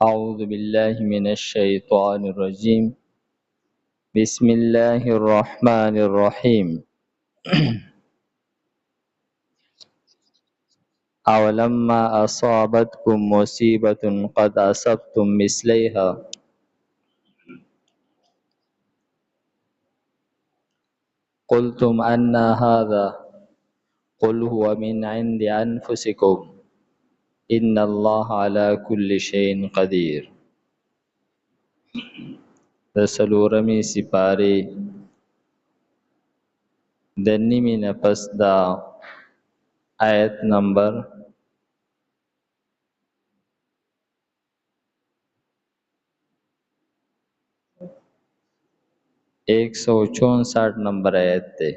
أعوذ بالله من الشيطان الرجيم بسم الله الرحمن الرحيم أولما أصابتكم مصيبة قد أصبتم مثليها قلتم أن هذا قل هو من عند أنفسكم إن الله على كل شيء قدير. د څلورمې سپارې د نیمې نه پس دا آیت نمبر 164 نمبر آیت ده.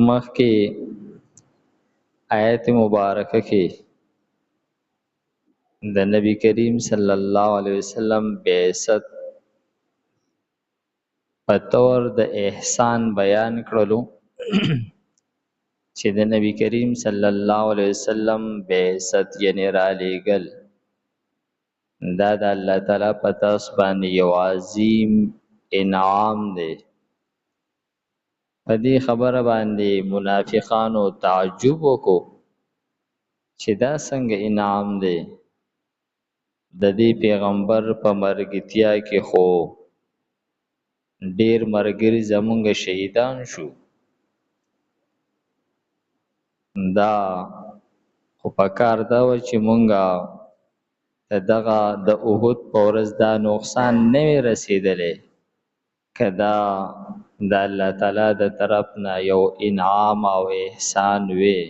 مخکې آیت مبارکه کې د نبی کریم صلی الله علیه وسلم بعثت پتور د احسان بیان کړلو چې د نبی کریم صلی الله علیه وسلم بعثت یعنی را لېږل دا د الله تعالی په تاسو باندې یو عظیم انعام دی. په دې خبره باندې منافقانو تعجب وکړو چې دا څنګه انعام دی، د دې پیغمبر په مرګتیا کې خو ډیر مرګري زمونږ شهیدان شو، دا خو پکار دا و چې مونږه دغه د احد په ورځ دا نقصان نه وي رسېدلی که دا د الله تعالی د طرف نه یو انعام او احسان وي.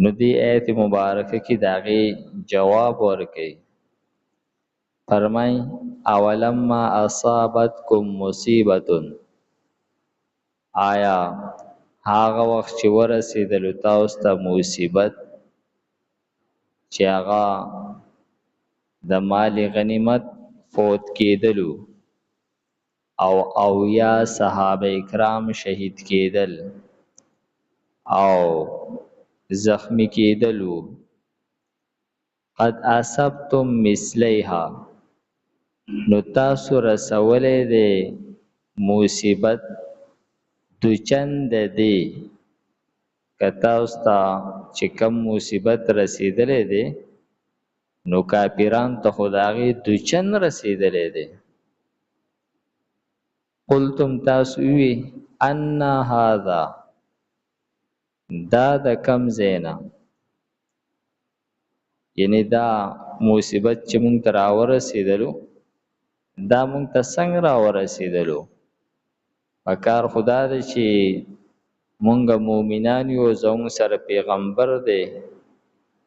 نو دې آیت مبارکه کې د هغې جواب ورکوي، فرمای اولما اصابتکم مصیبت، آیا هغه وخت چې ورسېدلو تاسو ته مصیبت چې هغه د مال غنیمت فوت کېدلو او یا صحابه کرام شهید کېدل او زخمی کېدلو، قد اصبتم مثلیها، نو تاسو رسولی دی مصیبت دو چند دی، که تاسو ته چې کم مصیبت رسیدلی دی نو کافران ته خو د هغې دو چند رسیدلی دی. قلتم تاسو وی ان هذا، دا د کم ځای نه، یعنی دا مصیبت چې مونږ ته راورسېدلو دا مونږ ته څنګه راورسېدلو؟ پکار خدا دی چې مونږ مؤمنان یو، زموږ سره پیغمبر دی،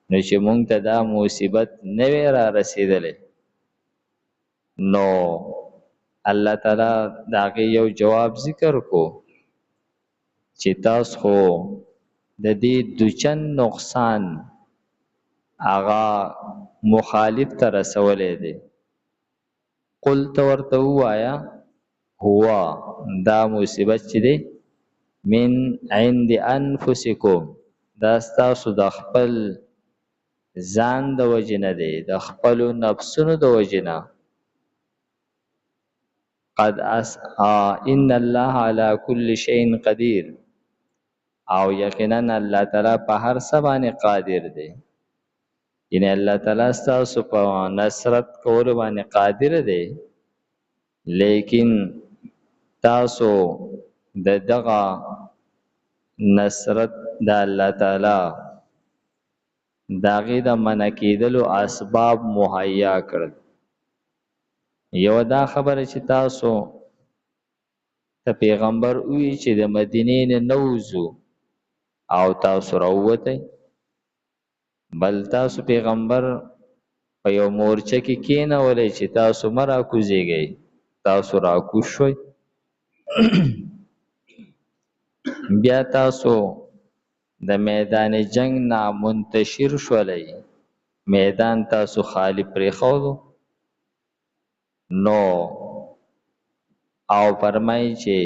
نو چې مونږ ته دا مصیبت نه وی را رسېدلی نو الله تعالی د هغې یو جواب ذکر کو چې تاسو خو د دې دوچند نقصان هغه مخالف ته رسولی دی. قل ته ورته ووایه هو دا مصیبت چې دی من عند انفسکم، دا ستاسو د خپل ځان د وجې نه دی، د خپلو نفسونو د وجې نه. قد ان الله على كل شيء قدیر، او یقینا الله تعالی په هر څه باندې قادر دی، یعنی الله تعالی ستاسو په نصرت کولو باندې قادر دی، لیکن تاسو د دغه نصرت د الله تعالی د هغې د منع کېدلو اسباب مهیا کړل. یو دا خبره چې تاسو ته پیغمبر وی چې د مدینې نه نوځو او تاسو راووتئ، بل تاسو پیغمبر په یو مورچه کې کېنولی چې تاسو مه راکوزېږئ، تاسو راکوز شوئ بیا تاسو د میدان جنگ نه منتشر شولی، میدان تاسو خالی پرېښودو نو او فرمایي چې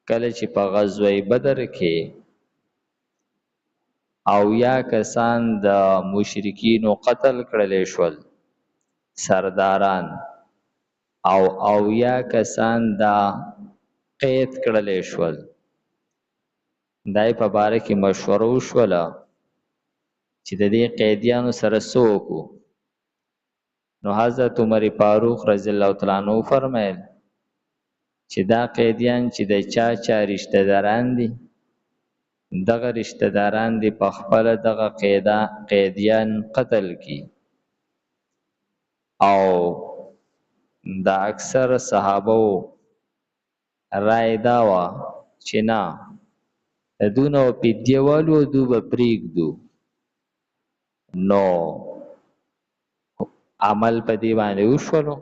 کله چې په غزوه بدر کې او یا کسان د مشرکینو قتل کړلی شول سرداران او یا کسان دا قید کړلی شول دای په باره کې مشوره وشوله چې د دې قیدیانو سره څه وکړو نو حضرت عمر فاروق رضی الله تعالی عنہ فرمایل چې دا قیدیان چې د چا رشتہ داران دي دغه رشتہ داران دي په خپل دغه قیدیان قتل کی او دا اکثر صحابه رائے داوا چې نه دونه پیډیا والو دو به پریږدو نو عمل په دی باندې وشولو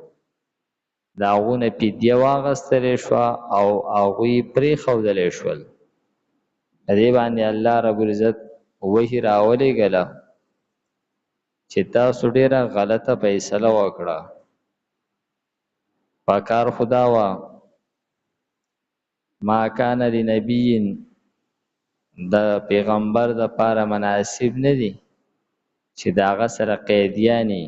داغونه پیډیا واغستلې شو او هغوی پرې ښودلې شول دې باندې الله رب العزت وحی راولېږله چې تاسو ډېره غلطه فیصله وکړه پکار خدا وا ما کان لنبی د پیغمبر د پاره مناسب نه دي چې داغه سره قیدیانی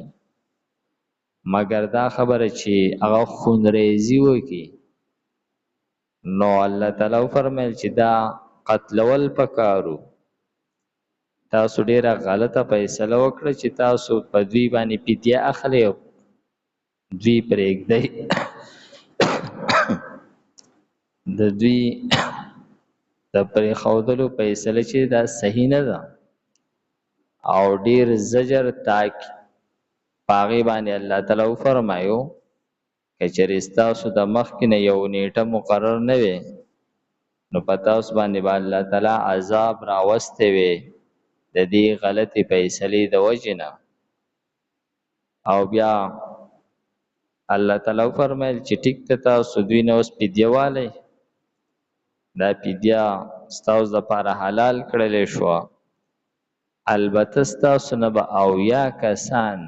مگر دا خبره چې هغه خونریزي وکي نو الله تعالی فرمایل چې دا قتلول پکارو تاسو ډیره غلطه فیصله وکړه چې تاسو په دوی باندې پیډیا اخلي دوی پرېږدئ د دوی د پرېښودلو فیصله چې دا صحیح نه ده او ډیر زجر تاک پاغي باندې الله تعالی فرمایو کچری ستاسو د مخکې نه یو نیټه مقرر نه وي نو پتا اوس باندې الله تعالی عذاب راوسته وي د دې غلطي فیصلې د وجنه او بیا الله تعالی فرمایل چې ټیک ته تاسو دوی نه اوس پیډیواله دا پیډیا ستاسو لپاره حلال کړل شو البته ستاسو نه به او یا کسان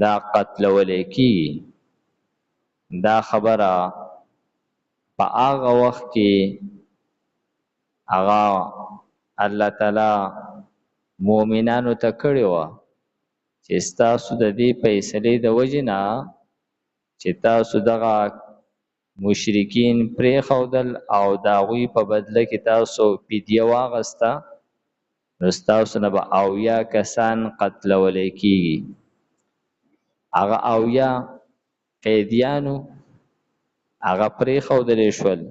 دا قتل ولیکی دا خبره په هغه وخت کې هغه الله تعالی مؤمنانو ته کړی و چې ستاسو د دې فیصلې د وجنه چې تاسو دغه مشرکین پرېښودل او د هغوی په بدله کې تاسو فدیه واغسته نو ستاسو نه به اویا کسان قتلولی کېږي هغه اویا قیدیانو هغه پرېښودلی شول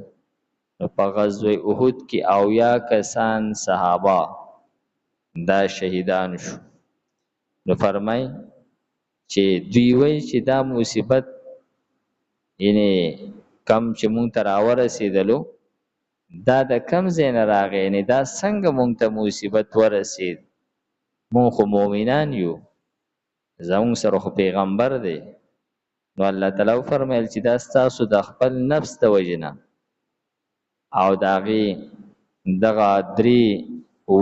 نو په غزوه احد کې اویا کسان صحابه دا شهیدان شو نو فرمای چې دوی وایي چې دا مصیبت یعنی کم چې مونږ ته راورسېدلو دا د کم ځای نه راغی یعنی دا څنګه مونږ ته مصیبت ورسېد مونږ خو مؤمنان یو زمونږ سره خو پیغمبر دی نو الله تعالی فرمایل چې دا ستاسو د خپل نفس د وجې نه او د هغې دغه درې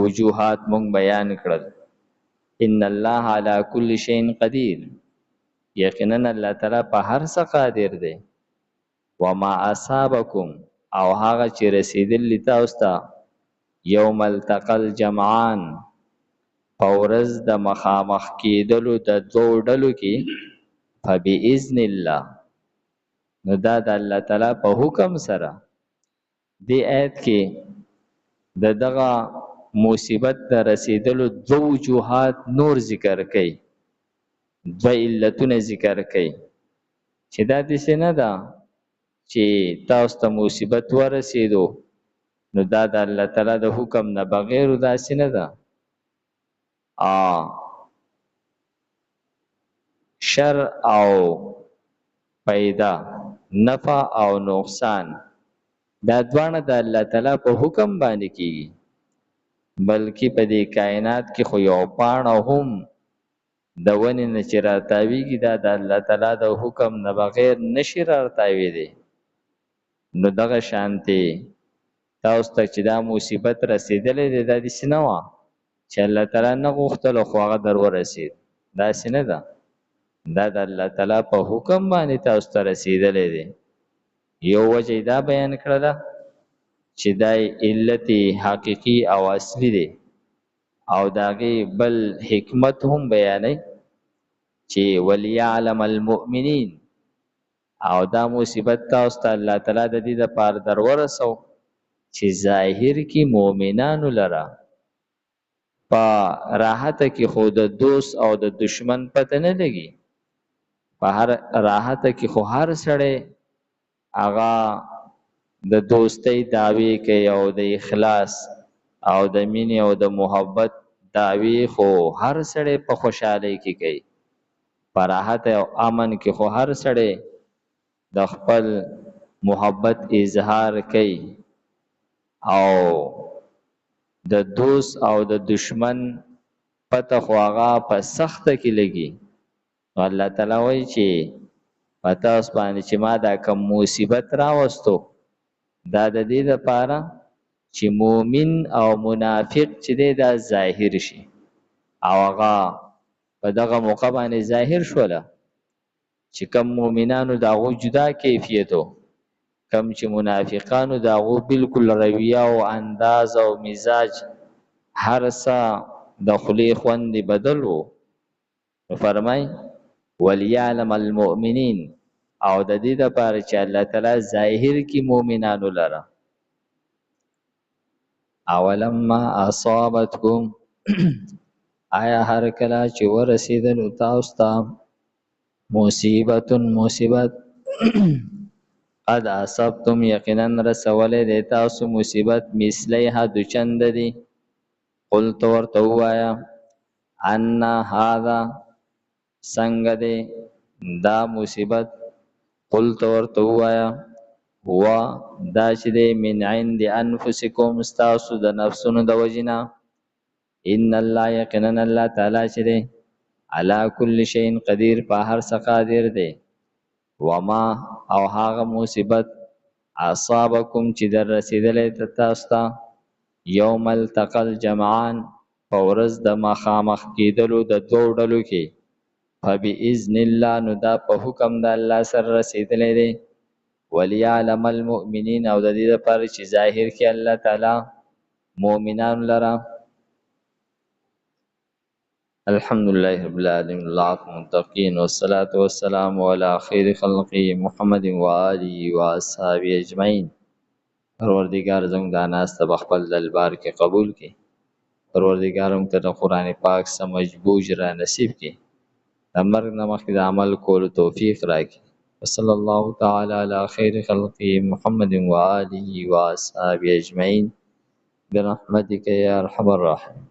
وجوهات مونږ بیان کړل ان الله علی کل شیء قدیر یقینا الله تعالی په هر څه قادر دی وما اصابکم او هغه چې رسیدلی تاسو ته یوم التقى الجمعان په ورځ د مخامخ کېدلو د دوو ډلو کې فبإذن الله نو دا د الله تعالی په حکم سره دې آیت کې دغه مصیبت د رسیدلو دو وجوهات نور ذکر کړي دو علتونه ذکر کړي چې دا داسې نه ده چې تاسو ته مصیبت ورسېدو نو دا د الله تعالی د حکم نه بغیر داسې نه ده شر او پیدا نفع او نقصان دا دوانه د الله تعالی په حکم باندې کیږي بلکې په دې کائنات کې خو یو پاڼه هم د ونې نه چې راتاویږي دا د الله تعالی د حکم نه بغیر نشي راتاویدی نو دغه شانتي تاسو ته چې دا مصیبت رسیدلې ده دا داسې نه وه چې الله تعالی نه غوښتل خو هغه در ورسېد داسې نه ده دا د الله تعالی په حکم باندې تاسو ته رسیدلې دی یو وجه دا بیان کړله چې دا علت حقیقي او اصلي دی او داغي بل حکمت هم بیانې چې وليعلم المؤمنین او دا مصیبت تاسو ته الله تعالی د دې لپاره درورسو چې ظاهر کې مؤمنانو لره په راحت کې خود دوست او د دشمن پته نه لګي په هر راحت کې خو هر سړی هغه د دوستۍ دعوی کوي او د اخلاص او د مینې او د محبت دعوی خو هر سړی په خوشحالۍ کې کوي په راحت او امن کې خو هر سړی د خپل محبت اظهار کوي او د دوست او د دشمن پته خو هغه په سخته کې لګي الله تعالی وایي چې پته اوس باندې چې ما دا کوم مصیبت راوستو دا د دې لپاره چې مؤمن او منافق چې دی دا ظاهر شي او هغه په دغه موقع باندې ظاهر شوله چې کم مؤمنانو داغو جدا کیفیتو کم چې منافقانو داغو بالکل رویه او انداز او مزاج هر څه د خلی خوندې بدل وو نو فرمای وليعلم المؤمنین او د دې لپاره چې الله تعالی ظاهر کی مؤمنانو لره اولما اصابتکم آیا هر کله چې ورسیدل تاسو ته مصیبت قد اصبتم یقینا رسولې د تاسو مصیبت مثلیها د چند دی قلت ورته وایا ان هذا څنګه دی دا مصیبت قلت ورته وایا هو دا چې دی من عند انفسکم استاسو د نفسونو د وجنا ان الله یقینا الله تعالی چې دی علا کل شیء قدیر په هر څه قادر دی وما او هغه مصیبت اصابکم چې در رسیدلې تاسو ته یوم التقل جمعان فورز د مخامخ کېدلو د دوه ډلو کې فباذن الله نو دا په حکم د الله سره رسیدلې دی وليعلم المؤمنین او د دې لپاره چې ظاهر کې الله تعالی مؤمنان لره الحمد لله رب العالمين العاقب المتقين والصلاة والسلام على خير خلقه محمد وآله وأصحابه أجمعين پروردگار زموږ دا ناسته په خپل دربار کې قبول کړي پروردگار موږ ته د قرآن پاک سمجھ بوج را نصیب کړي د مرګ نه مخکې د عمل کولو توفیق راکړي وصلی الله تعالی علی خیر خلقه محمد وآله وأصحابه أجمعين برحمتك يا أرحم الراحمين